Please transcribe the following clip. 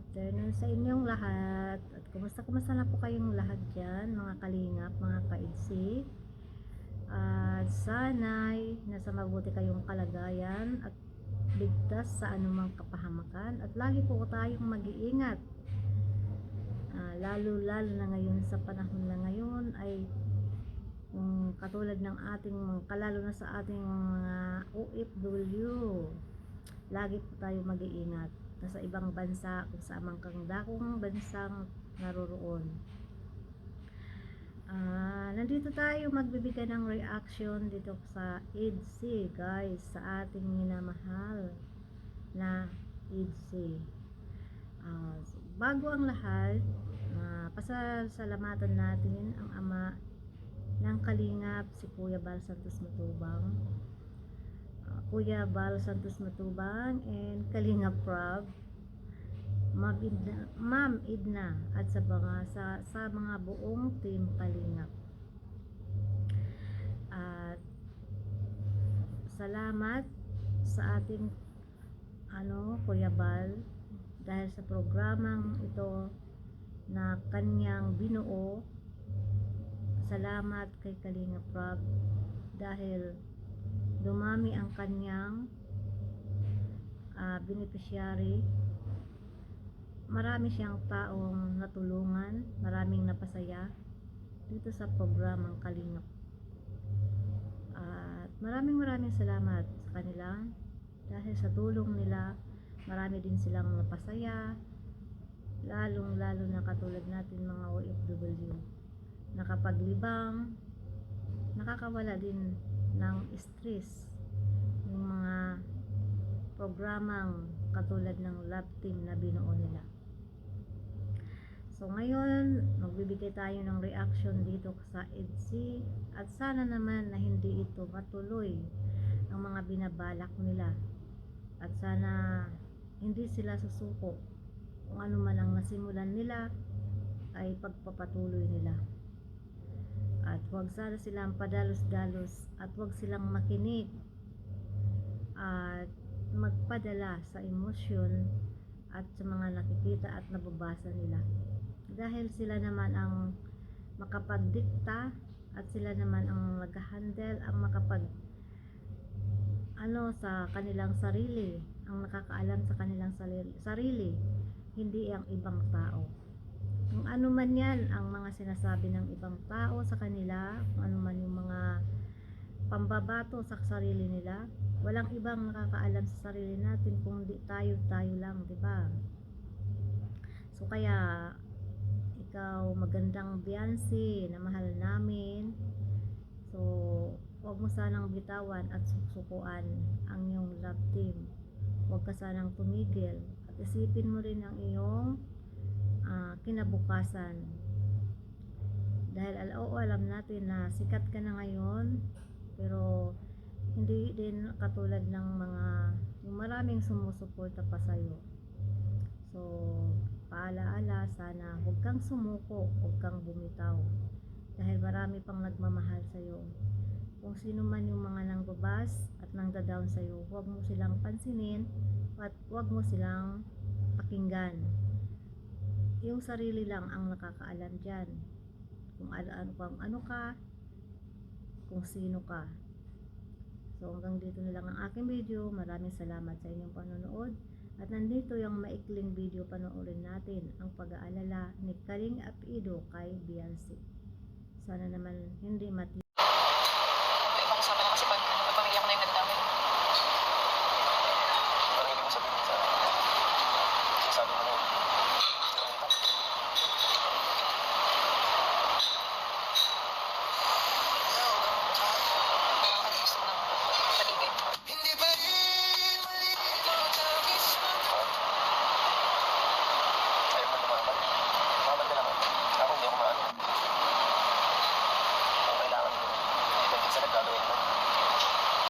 afternoon sa inyong lahat. At kumusta na po kayong lahat dyan, mga kalingap, mga kaidsi. At sana'y nasa mabuti kayong kalagayan at ligtas sa anumang kapahamakan. At lagi po tayong mag-iingat. Lalo na ngayon sa panahon na ngayon ay katulad ng ating, kalalo na sa ating mga OFW, lagi po tayo mag-iingat. Nasa ibang bansa, kung saan man kang dakong bansang naroroon. Nandito tayo magbibigay ng reaction dito sa EDC, guys, sa ating minamahal na EDC. Bago ang lahat, pasasalamatan natin ang ama ng kalingap, si Kuya Bal Santos Matubang. Kuya Bal Santos Matubang and Kalingap Rob, Ma'am Edna, at sa mga buong team Kalingap. At salamat sa ating Kuya Bal dahil sa programang ito na kanyang binuo. Salamat kay Kalingap Rob dahil dumami ang kanyang beneficiary. Marami siyang taong natulungan, maraming napasaya dito sa programang Kalingap. At maraming salamat sa kanila dahil sa tulong nila, marami din silang napasaya, lalo na katulad natin mga OFW, nakapaglibang, nakakawala din ng stress yung mga programang katulad ng love team na binuo nila. So ngayon, magbibigay tayo ng reaction dito sa EDC at sana naman na hindi ito matuloy ang mga binabalak nila at sana hindi sila susuko kung ano man ang nasimulan nila ay pagpapatuloy nila. At huwag sana silang padalos-dalos at huwag silang makinig at magpadala sa emosyon at sa mga nakikita at nababasa nila, dahil sila naman ang makapagdikta at sila naman ang nag-handle, ang makapag sa kanilang sarili, ang nakakaalam sa kanilang sarili, hindi ang ibang tao. Kung ano man yan ang mga sinasabi ng ibang tao sa kanila, kung ano man yung mga pambabato sa sarili nila, walang ibang nakakaalam sa sarili natin kung di tayo lang, di ba? So kaya ikaw magandang Biancy na mahal namin, so huwag mo sanang bitawan at susukuan ang iyong love team. Huwag ka sanang tumigil at isipin mo rin ang iyong kinabukasan, dahil alam natin na sikat ka na ngayon, pero hindi din katulad ng yung maraming sumusuporta pa sa'yo. So paalaala, sana huwag kang sumuko, huwag kang bumitaw, dahil marami pang nagmamahal sa'yo. Kung sino man yung mga nangbabas at nangda-down sa'yo, huwag mo silang pansinin at huwag mo silang pakinggan. Yung sarili lang ang nakakaalam dyan kung ano ka, kung sino ka. So hanggang dito na lang ang aking video. Maraming salamat sa inyong panonood. At nandito yung maikling video, panoorin natin ang pag-aalala ni Karing Apido kay Biancy. Sana naman hindi